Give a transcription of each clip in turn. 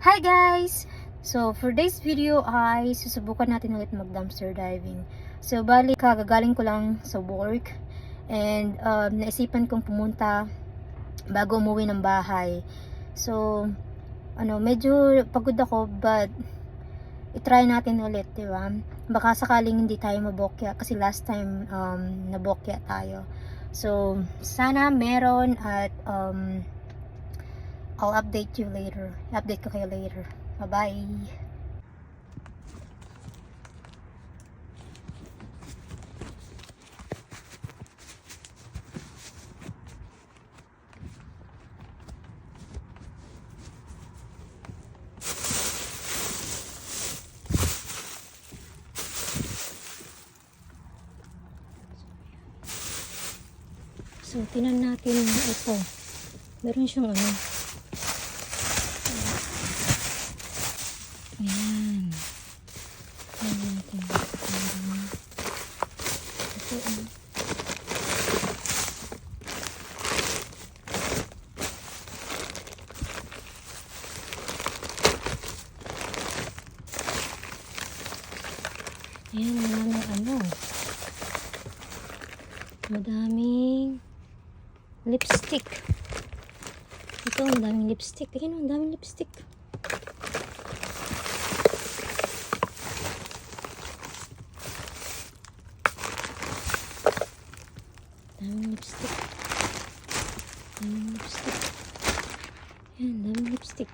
Hi guys! So, for this video ay susubukan natin ulit mag dumpster diving. So, bali kagagaling ko lang sa work and naisipan kong pumunta bago umuwi ng bahay. So, medyo pagod ako but i-try natin ulit, di ba? Baka sakaling hindi tayo mabokya kasi last time nabokya tayo. So, sana meron at I'll update you later. Update ko kayo later. Bye-bye. So, tinan natin ito. Meron siyang ayan. Tinan natin. Ito. Ayan, madaming lipstick. Ito, madaming lipstick. Ayan, madaming lipstick. Daming lipstick. Daming lipstick. Ayan, daming lipstick.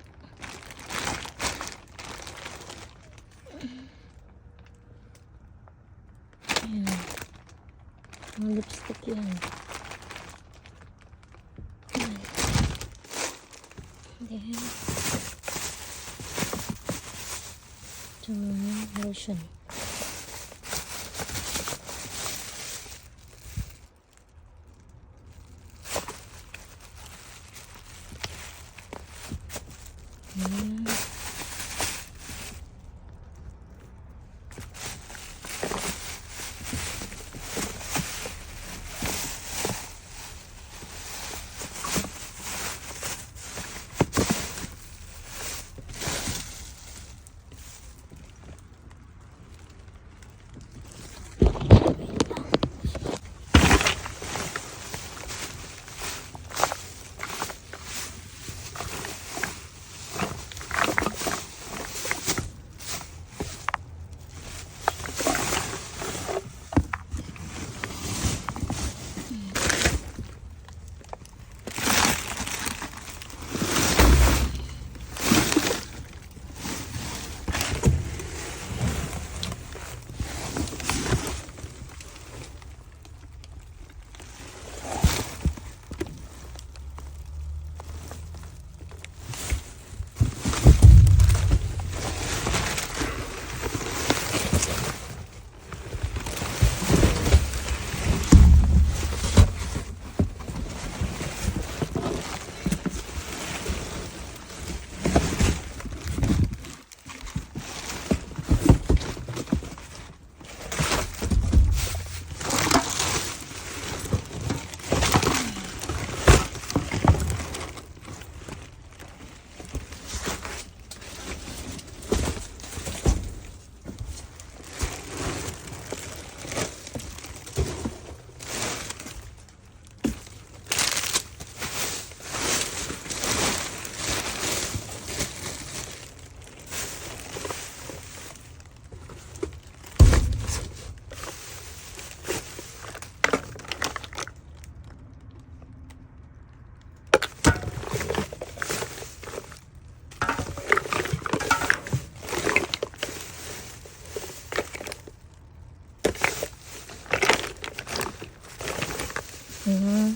Ayan. Mga lipstick yan. Ayan. Then, ito mga lotion. Ayan. Ayan.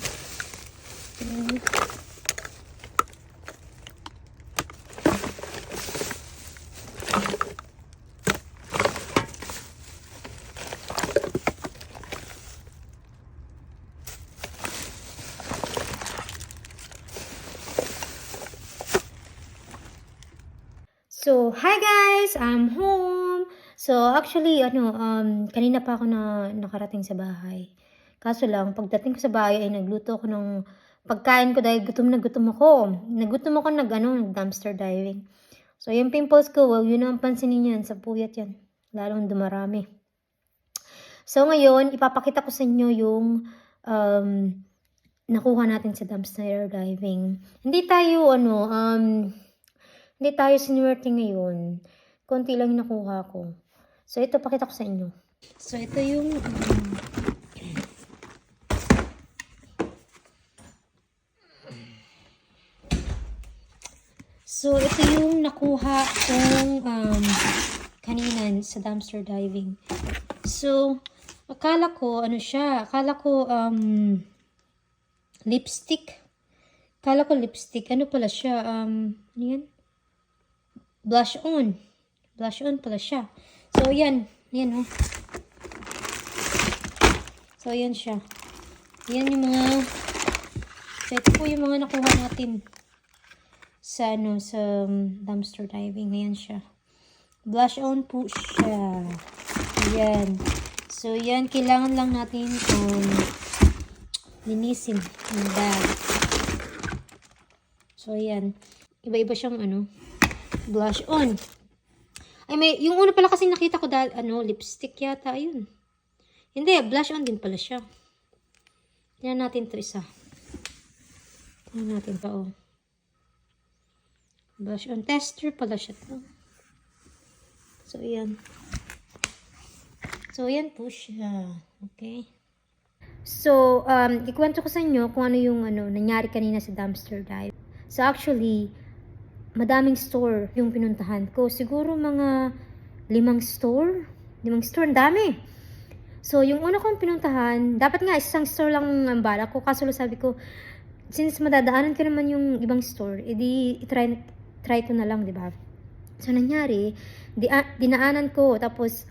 So, hi guys! I'm home! So, actually, kanina pa ako nakarating sa bahay. Kaso lang, pagdating ko sa bahay ay nagluto ako ng pagkain ko dahil gutom na gutom ako. Nagutom ako nag dumpster diving. So, yung pimples ko, wag yun ang pansinin yan. Sa puyat yan. Lalong dumarami. So, ngayon, ipapakita ko sa inyo yung nakuha natin sa dumpster diving. Hindi tayo, hindi tayo sinuwerte ngayon. Konti lang yung nakuha ko. So, ito, pakita ko sa inyo. So, ito yung, so, ito yung nakuha kong, kanina sa dumpster diving. So, akala ko, akala ko, lipstick. Akala ko lipstick. Ano pala siya? Ano yan? Blush on. Blush on pala siya. So, yan. Yan, oh. So, yan siya. Yan yung mga, so, ito po yung mga nakuha natin sa, sa dumpster diving. Ayan siya. Blush on po siya. Ayan. So, yan. Kailangan lang natin linisin yung bag. So, ayan. Iba-iba siyang, blush on. Ay, yung una pala kasi nakita ko lipstick yata. Ayun. Hindi, blush on din pala siya. Tingnan natin to isa. Tingnan natin pa, oh. Blush on tester pala siya to. So, ayan. So, ayan po siya. Okay. So, ikwento ko sa inyo kung ano yung nangyari kanina sa dumpster dive. So, actually, madaming store yung pinuntahan ko. Siguro mga 5 store. 5 store, ang dami. So, yung una kong pinuntahan, dapat nga isang store lang ang bala ko. Kaso sabi ko, since madadaanan ko naman yung ibang store, edi try ko na lang, di ba? So, nangyari, dinaanan ko. Tapos,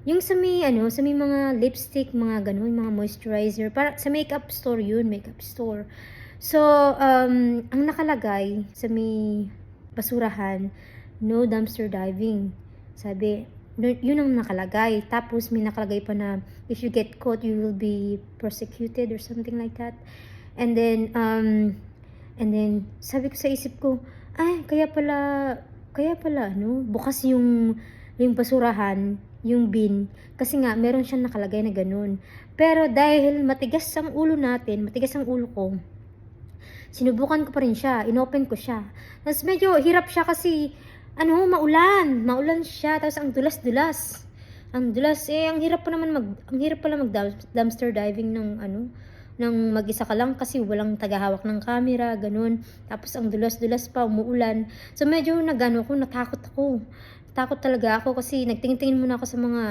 yung sa may mga lipstick, mga ganun, mga moisturizer, para sa makeup store yun, makeup store. So, ang nakalagay sa may basurahan, no dumpster diving. Sabi, yun ang nakalagay. Tapos, may nakalagay pa na, if you get caught, you will be prosecuted or something like that. And then, sabi ko sa isip ko, ay, kaya pala, bukas yung basurahan, yung bin, kasi nga, meron siyang nakalagay na ganun. Pero dahil matigas ang ulo ko, sinubukan ko pa rin siya, inopen ko siya. Tapos medyo hirap siya kasi, maulan siya, tapos ang dulas-dulas. Ang dulas, ang hirap pala mag dumpster diving ng mag-isa ka lang kasi walang tagahawak ng camera, ganun. Tapos ang dulas-dulas pa, umuulan. So medyo natakot ako. Takot talaga ako kasi nagtingin-tingin muna ako sa mga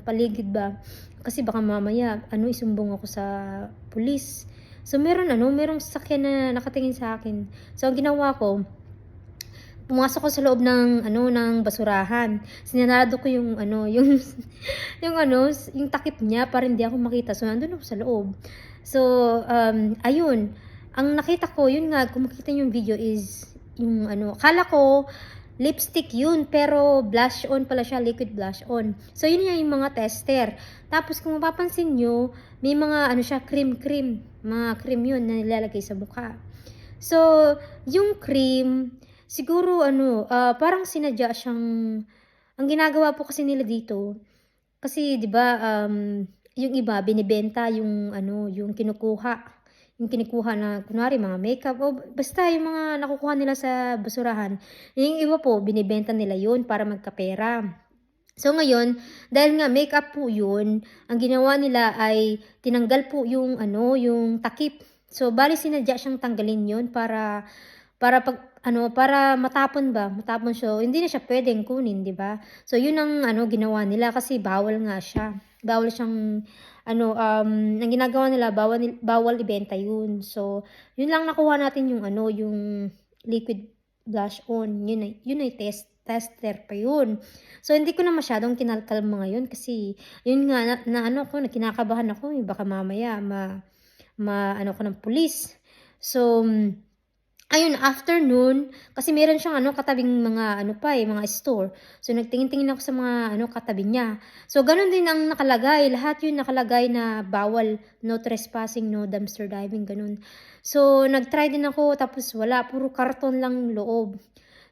paligid ba. Kasi baka mamaya isumbong ako sa pulis. So merong sasakyan na nakatingin sa akin. So ang ginawa ko, pumasok ko sa loob ng basurahan. Sinarado ko yung yung takip niya para hindi ako makita. So nandun ako sa loob. So ayun, ang nakita ko, yun nga, kung makita yung video is yung akala ko lipstick yun, pero blush on pala siya, liquid blush on. So yun yung mga tester. Tapos kung mapapansin nyo, may mga siya, cream, mga cream yun na nilalagay sa mukha. So yung cream, siguro parang sinadya siyang, ang ginagawa po kasi nila dito, kasi 'di ba yung iba binibenta yung kinukuha na kunwari mga makeup o basta yung mga nakukuha nila sa basurahan. Yung iba po binibenta nila yun para magkapera. So ngayon, dahil nga makeup po yun, ang ginawa nila ay tinanggal po yung yung takip. So bali sinadya siyang tanggalin yun para matapon siya. Hindi na siya pwedeng kunin, 'di ba? So yun ang ginawa nila kasi bawal nga siya. Bawal siyang ang ginagawa nila, bawal ibenta yun. So yun lang nakuha natin yung yung liquid blush on. Yun ay tester pa yun. So hindi ko na masyadong kinalkalma ngayon kasi yun nga kinakabahan ako, baka mamaya ko ng pulis. So ayun, afternoon, kasi meron siyang katabing mga mga store. So nagtingin-tingin ako sa mga katabi niya. So ganun din ang nakalagay, lahat yun nakalagay na bawal, no trespassing, no dumpster diving, ganun. So nagtry din ako, tapos wala, puro karton lang loob.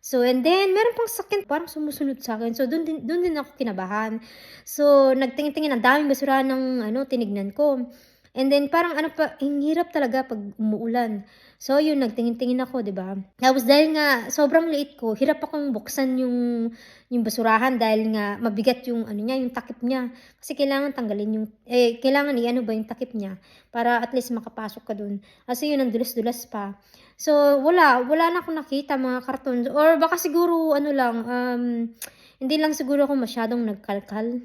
So, and then meron pang sasakyan parang sumusunod sa'kin. So, dun din ako kinabahan. So, nagtingin-tingin, ang daming basurahan ng ano, tinignan ko. And then parang ano pa, ang hirap talaga 'pag umuulan. So, yun nagtingin-tingin ako, 'di ba? Tapos dahil nga sobrang liit ko, hirap akong buksan yung basurahan dahil nga mabigat yung ano niya, yung takip niya. Kasi kailangan tanggalin yung kailangan i-ano ba yung takip niya para at least makapasok ka dun. Kasi yun ang dulas-dulas pa. So, wala na akong nakita mga karton or baka siguro ano lang, hindi lang siguro ako masyadong nagkalkal.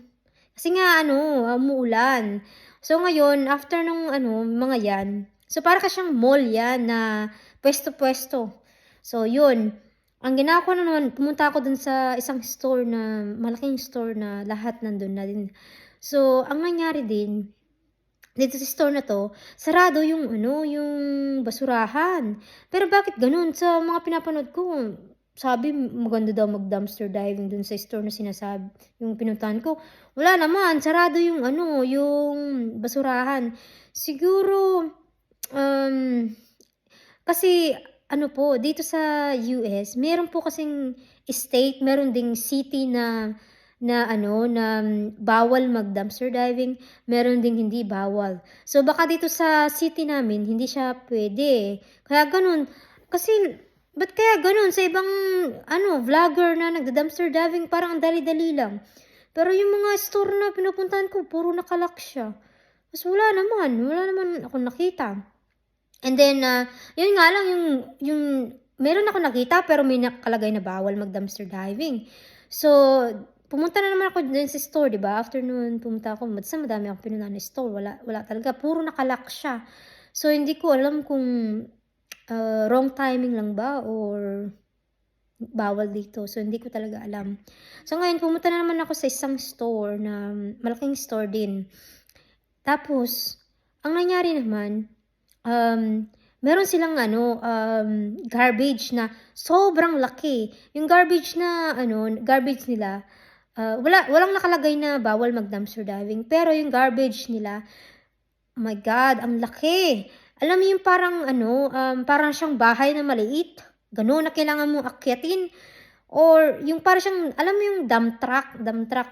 Kasi nga ano, umuulan. So, ngayon after nung ano, mga 'yan, so para ka siyang mall 'yan na puwesto-puwesto. So, yun, ang ginawa ko na naman, pumunta ako dun sa isang store na malaking store na lahat nandun na din. So, ang nangyari din dito sa store na 'to, sarado yung ano, yung basurahan. Pero bakit gano'n? Sa mga pinapanood ko, sabi maganda daw mag-dumpster diving dun sa store na yung pinuntahan ko. Wala naman, sarado yung ano, yung basurahan. Siguro, um, kasi ano po, dito sa US, meron po kasing state, meron ding city na ano, na bawal mag-dumpster diving, meron ding hindi bawal. So, baka dito sa city namin hindi siya puwede, kaya gano'n. Kasi ba't kaya gano'n sa ibang ano, vlogger na nagda-dumpster diving parang ang dali-dali lang. Pero yung mga store na pinupuntahan ko puro naka-lock siya. Ta's wala naman akong nakita. And then, yun nga lang yung meron akong nakita pero may nakalagay na bawal mag-dumpster diving. So, pumunta na naman ako dun sa store, 'di ba? After nun pumunta ako, madami akong pinuntahan na store, wala talaga, puro naka-lock siya. So, hindi ko alam kung, wrong timing lang ba or bawal dito. So, hindi ko talaga alam. So, ngayon pumunta na naman ako sa isang store na malaking store din. Tapos, ang nangyari naman, meron silang ano, garbage na sobrang laki. Yung garbage na ano, garbage nila, walang nakalagay na bawal mag-dumpster diving, pero yung garbage nila, oh my God, ang laki. Alam mo yung parang ano, parang siyang bahay na maliit, gano'n na kailangan mong akyatin. Or yung parang siyang, alam mo yung dump truck,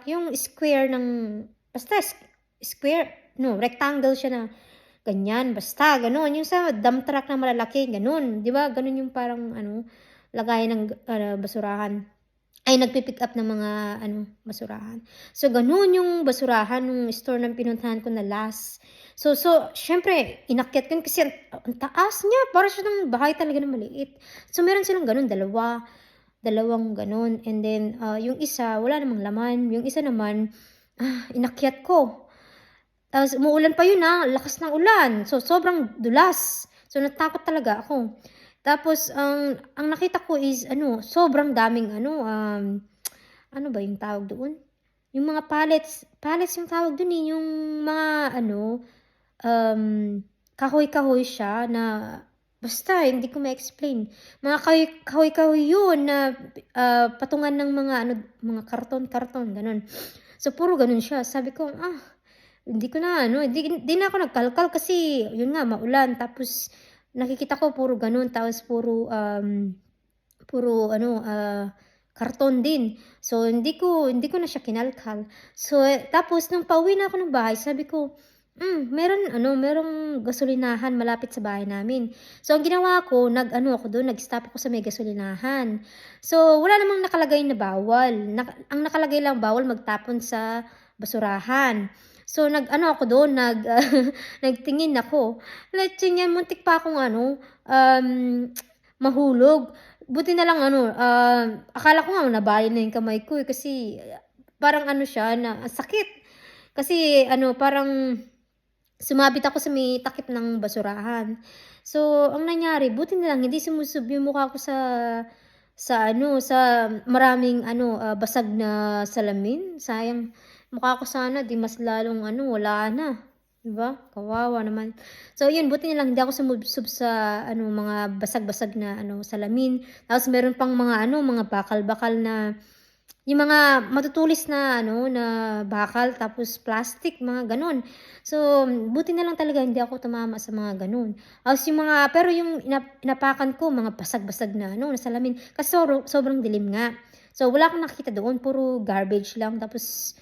yung square ng, basta square, no, rectangle siya na ganyan, basta gano'n. Yung sa dump truck na malalaki, gano'n. 'Di ba, gano'n yung parang ano, lagayan ng basurahan. Ay, nagpi-pick up ng mga ano, basurahan. So, gano'n yung basurahan nung store na pinuntahan ko na last. So siyempre inakyat ko yun kasi ang taas niya, para siya ng bahay talaga na maliit. So, meron silang gano'n, dalawang gano'n. And then, yung isa wala namang laman, yung isa naman, inakyat ko. Tapos umuulan pa yun, lakas ng ulan. So, sobrang dulas. So, natakot talaga ako. Tapos ang nakita ko is ano, sobrang daming ano, ano ba yung tawag doon? Yung mga pallets yung tawag doon, yung mga ano, kahoy-kahoy siya na basta hindi ko ma-explain. Mga kahoy-kahoy yun na, patungan ng mga ano, mga karton, gano'n. So, puro gano'n siya. Sabi ko, hindi ko na ano, hindi na ako nagkalkal kasi yun nga maulan, tapos nakikita ko puro gano'n, tapos puro ano, karton din. So, hindi ko na siya kinalkal. So, tapos nung pauwi na ako ng bahay sabi ko, merong gasolinahan malapit sa bahay namin. So, ang ginawa ko, nag-ano ako do'n, nag-stop ako sa may gasolinahan. So, wala namang nakalagay na bawal. Ang nakalagay lang bawal magtapon sa basurahan. So, nag-ano ako do'n, nagtingin ako. Let's yan, muntik pa akong ano, mahulog. Buti na lang ano, akala ko nga nabali na yung kamay ko, kasi parang ano siya na ang sakit. Kasi ano, parang sumabit ako sa may takip ng basurahan. So, ang nangyari, buti na lang hindi sumusob yung mukha ko sa ano, sa maraming ano, basag na salamin. Sayang. Mukha ko sana 'di mas lalong ano, wala na, 'di ba? Kawawa naman. So yun, buti na lang hindi ako sumubsob sa ano, mga basag-basag na ano, salamin. Tapos meron pang mga ano, mga bakal-bakal na yung mga matutulis na ano, na bakal tapos plastic, mga gano'n. So, buti na lang talaga hindi ako tumama sa mga gano'n. Tapos yung mga pero yung inapakan ko mga basag-basag na ano, na salamin kasi sobrang dilim nga. So, wala akong nakikita doon, puro garbage lang. Tapos,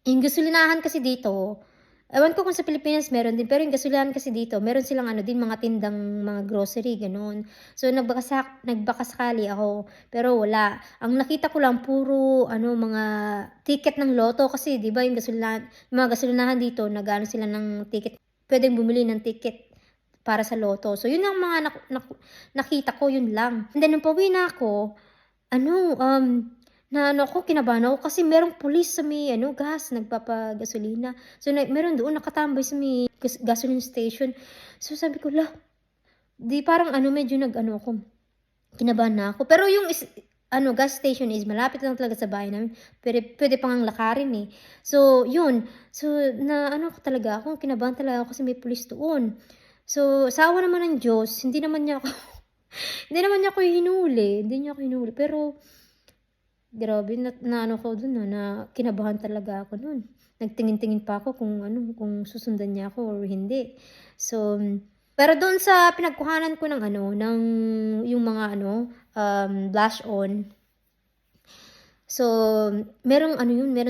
yung gasolinahan kasi dito, ewan ko kung sa Pilipinas meron din, pero yung gasolinahan kasi dito, meron silang ano din, mga tindang mga grocery, gano'n. So, nagbakasakali ako, pero wala. Ang nakita ko lang puro ano, mga ticket ng lotto kasi 'di ba yung mga gasolinahan dito nag-aano sila ng ticket, puwedeng bumili ng ticket para sa lotto. So, yun ang mga nakita ko, yun lang. And then nung pauwi na ako, ano, naano ako, kinabahan ako kasi merong pulis sa may ano, nagpapagasolina. So, meron doon nakatambay sa may gasoline station. So, sabi ko, "Lah," 'di parang ano, medyo nag-ano ako, kinabahan na ako. Pero yung ano, gas station is malapit lang talaga sa bahay namin. Puwede pa ngang lakarin, eh. So, yun. So, naano ko talaga ako, kinabahan talaga ako kasi may pulis doon. So, sa awa naman ng Diyos, hindi naman niya ako hindi niya ako hinuli, pero grabe naano ko dun, na kinabahan talaga ako nun. Nagtingin-tingin pa ako kung ano, kung susundan niya ako or hindi. So, pero doon sa pinagkuhanan ko ng ano, ng yung mga ano, blush on. So, meron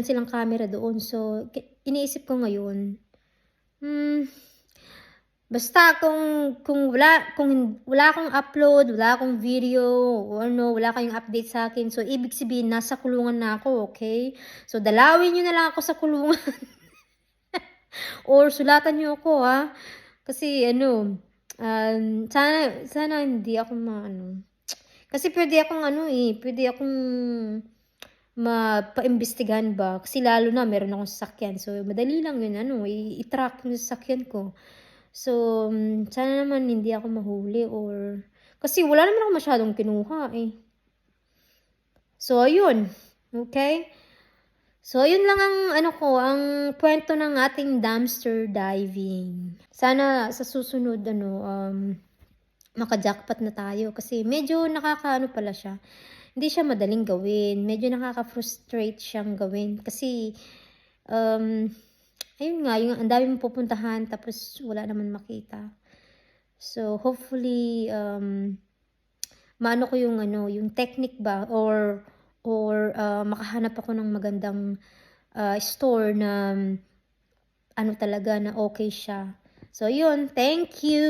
silang camera doon. So, iniisip ko ngayon, hmm, basta kung wala akong upload, wala akong video o ano, wala kayong update sa akin, so ibig sabihin nasa kulungan na ako, okay? So, dalawin niyo na lang ako sa kulungan or sulatan niyo ako, kasi ano, sana hindi ako maano, kasi puwede akong mapaimbestigahan ba, kasi lalo na meron akong sasakyan, so madali lang yun ano, i-track yung sasakyan ko. So, sana naman hindi ako mahuli or kasi wala naman akong masyadong kinuha, eh. So, ayun, okey? So, ayun lang ang ano ko, ang kuwento ng ating dumpster diving. Sana sa susunod ano, maka-jackpot na tayo kasi medyo nakakaano pala siya, hindi siya madaling gawin, medyo nakaka-frustrate siyang gawin kasi, um, ayun nga, yung ang dami mong pupuntahan tapos wala naman makita. So, hopefully, maano ko yung ano, yung technique ba or makahanap ako ng magandang, store na ano talaga, na okay siya. So, yun, thank you.